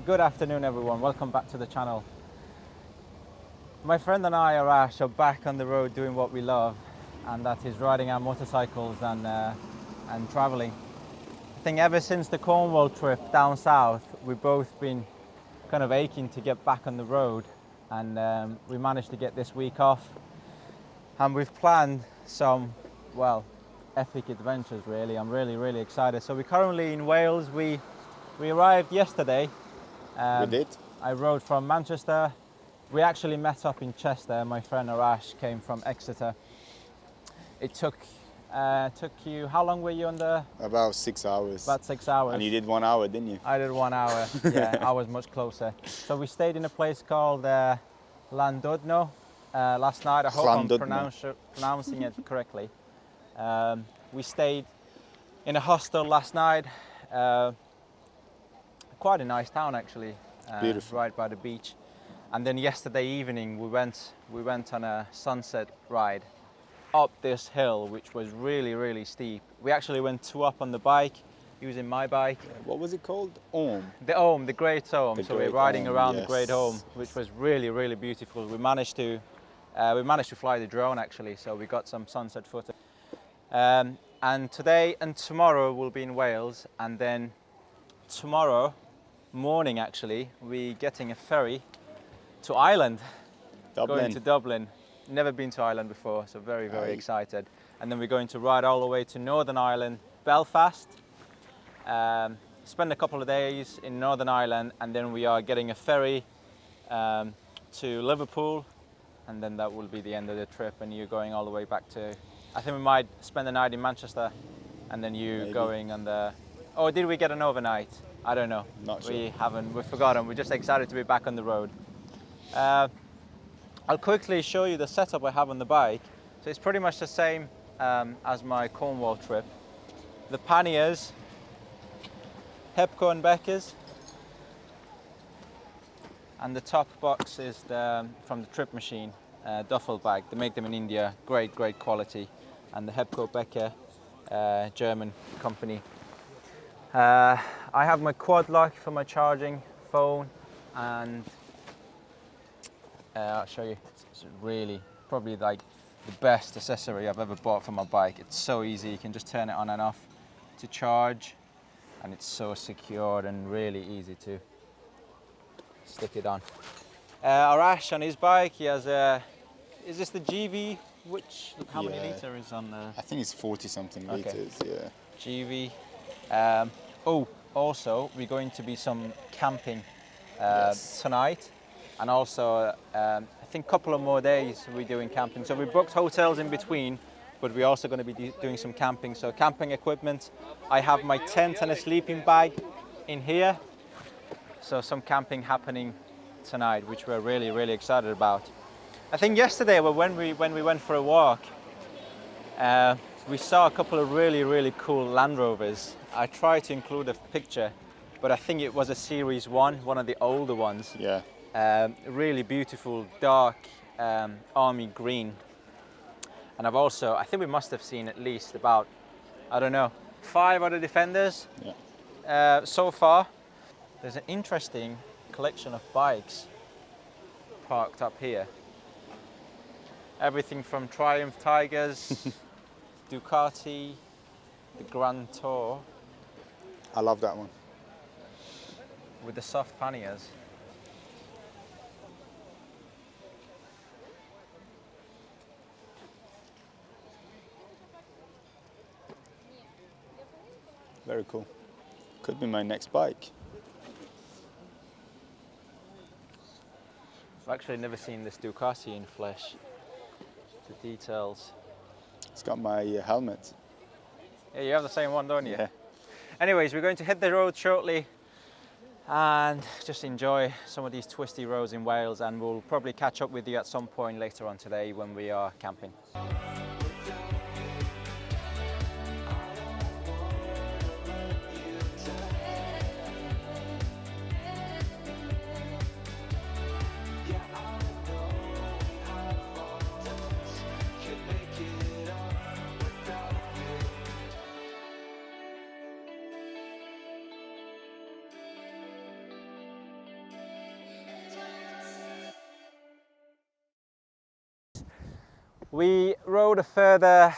Good afternoon everyone, welcome back to the channel. My friend and I, Arash, are back on the road doing what we love, and that is riding our motorcycles and travelling. I think ever since the Cornwall trip down south, we've both been kind of aching to get back on the road, and we managed to get this week off, and we've planned some, well, epic adventures really. I'm really excited. So we're currently in Wales. We arrived yesterday. We did. I rode from Manchester. We actually met up in Chester. My friend Arash came from Exeter. It took you, how long were you on the? About 6 hours. About 6 hours. And you did 1 hour, didn't you? I did 1 hour. Yeah, I was much closer. So we stayed in a place called Llandudno last night. I hope I'm pronouncing it correctly. We stayed in a hostel last night. Quite a nice town actually. Beautiful. Right by the beach. And then yesterday evening we went on a sunset ride up this hill, which was really steep. We actually went 2 up on the bike, using my bike. What was it called? Ohm. The Great Ohm. So we're riding around the Great Ohm, which was really beautiful. We managed to fly the drone actually, so we got some sunset footage. And today and tomorrow we'll be in Wales, and then tomorrow morning actually we're getting a ferry to Ireland. Dublin. Going to Dublin. Never been to Ireland before, so very excited. And then we're going to ride all the way to Northern Ireland, Belfast, spend a couple of days in Northern Ireland, and then we are getting a ferry to Liverpool, and then that will be the end of the trip, and you're going all the way back to, I think we might spend the night in Manchester, and then you Maybe. going on the, oh, did we get an overnight? I don't know. Not sure. We haven't, we've forgotten. We're just excited to be back on the road. I'll quickly show you the setup I have on the bike. So it's pretty much the same as my Cornwall trip. The panniers, Hepco and Becker's, and the top box is from the Trip Machine duffel bag. They make them in India, great quality, and the Hepco Becker German company. I have my quad lock for my charging phone, and I'll show you. It's really probably like the best accessory I've ever bought for my bike. It's so easy, you can just turn it on and off to charge, and it's so secure and really easy to stick it on. Arash on his bike, he has is this the GV? How many litre is on the? I think it's 40 something litres, yeah. GV. Also we're going to be some camping tonight, and also I think a couple of more days we're doing camping. So we booked hotels in between, but we're also going to be doing some camping. So camping equipment, I have my tent and a sleeping bag in here. So some camping happening tonight, which we're really excited about. I think yesterday when we went for a walk, we saw a couple of really cool Land Rovers. I tried to include a picture, but I think it was a Series 1, one of the older ones. Yeah. Really beautiful, dark army green. And I think we must have seen at least about, I don't know, 5 other Defenders so far. There's an interesting collection of bikes parked up here. Everything from Triumph Tigers, Ducati, the Grand Tour. I love that one. With the soft panniers. Very cool. Could be my next bike. I've actually never seen this Ducati in flesh. The details. It's got my helmet. Yeah, you have the same one, don't you? Yeah. Anyways, we're going to hit the road shortly and just enjoy some of these twisty roads in Wales, and we'll probably catch up with you at some point later on today when we are camping. We rode a further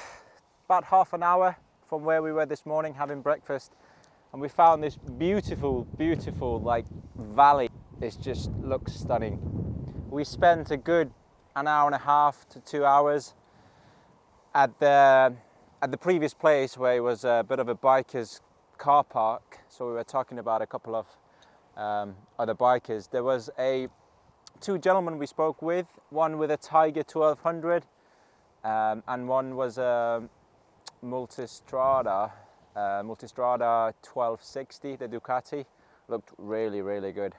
about half an hour from where we were this morning having breakfast, and we found this beautiful like valley. It just looks stunning. We spent a good an hour and a half to 2 hours at the previous place, where it was a bit of a biker's car park. So we were talking about a couple of other bikers. There was two gentlemen we spoke with, one with a Tiger 1200 and one was a Multistrada 1260, the Ducati. Looked really good.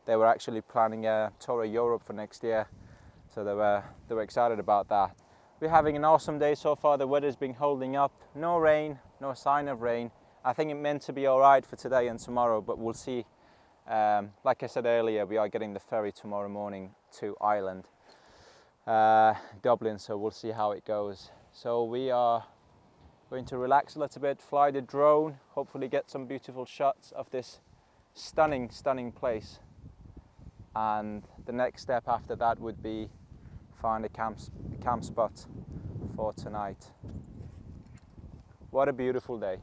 They were actually planning a tour of Europe for next year, so they were excited about that. We're having an awesome day so far. The weather's been holding up. No rain, no sign of rain. I think it meant to be all right for today and tomorrow, but we'll see. Like I said earlier, we are getting the ferry tomorrow morning to Ireland, Dublin, so we'll see how it goes. So we are going to relax a little bit, fly the drone, hopefully get some beautiful shots of this stunning place. And the next step after that would be find a camp spot for tonight. What a beautiful day.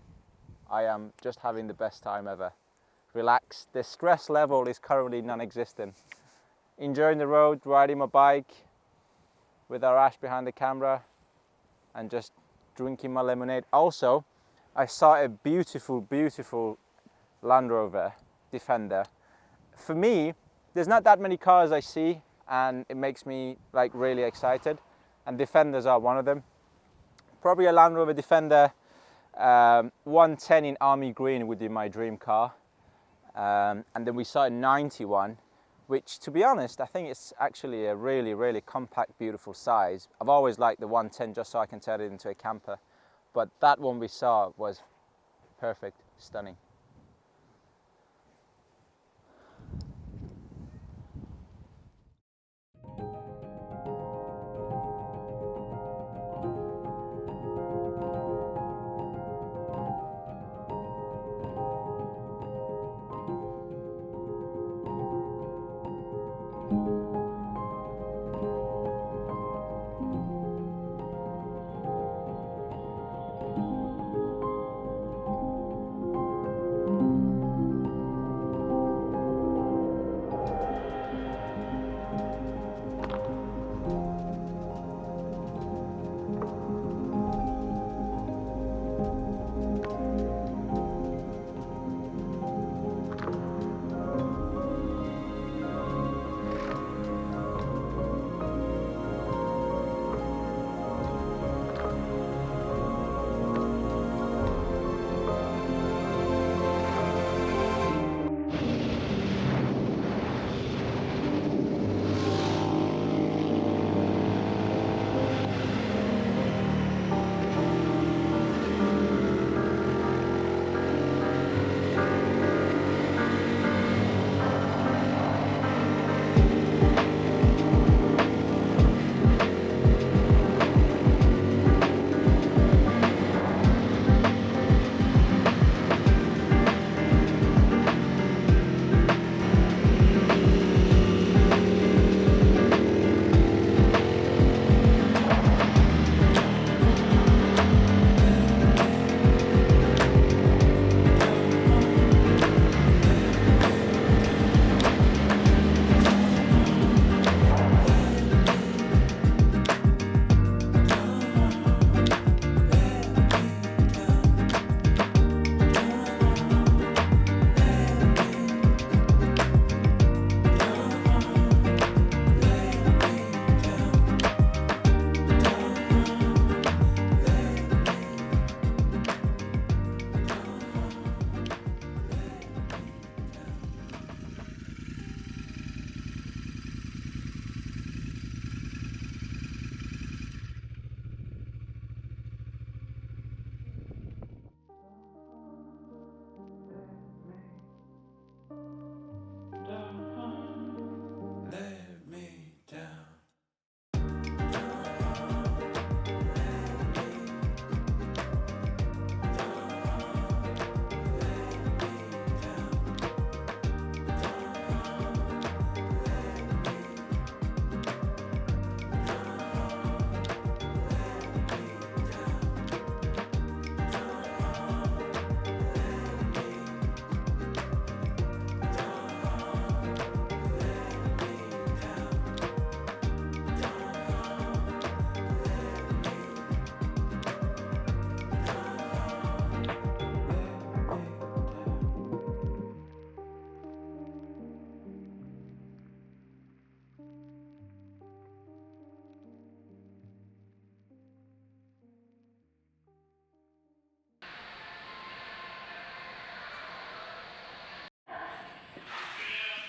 I am just having the best time ever. Relaxed. The stress level is currently non-existent. Enjoying the road, riding my bike with our Ash behind the camera and just drinking my lemonade. Also, I saw a beautiful Land Rover Defender. For me, there's not that many cars I see, and it makes me like really excited, and Defenders are one of them. Probably a Land Rover Defender 110 in army green would be my dream car. And then we saw a 91 which, to be honest, I think it's actually a really, really compact, beautiful size. I've always liked the 110 just so I can turn it into a camper, but that one we saw was perfect, stunning.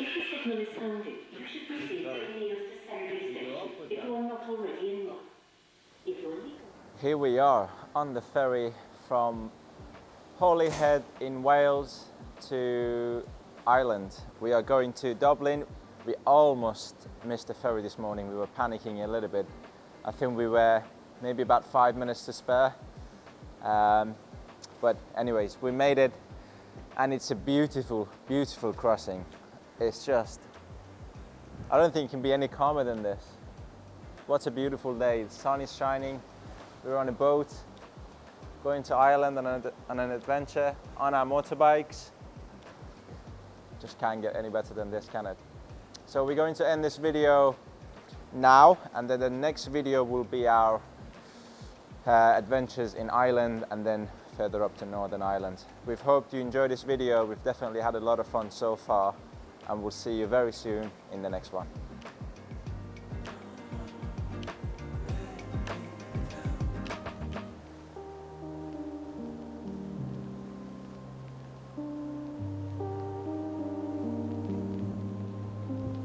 If the signal is sounded, you should proceed to the nearest assembly station if you are not already in one. If you're legal. Here we are on the ferry from Holyhead in Wales to Ireland. We are going to Dublin. We almost missed the ferry this morning. We were panicking a little bit. I think we were maybe about 5 minutes to spare. But anyways, we made it, and it's a beautiful, beautiful crossing. It's just, I don't think it can be any calmer than this. What a beautiful day. The sun is shining. We're on a boat going to Ireland on an adventure on our motorbikes. Just can't get any better than this, can it? So we're going to end this video now, and then the next video will be our adventures in Ireland and then further up to Northern Ireland. We've hoped you enjoyed this video. We've definitely had a lot of fun so far, and we'll see you very soon in the next one.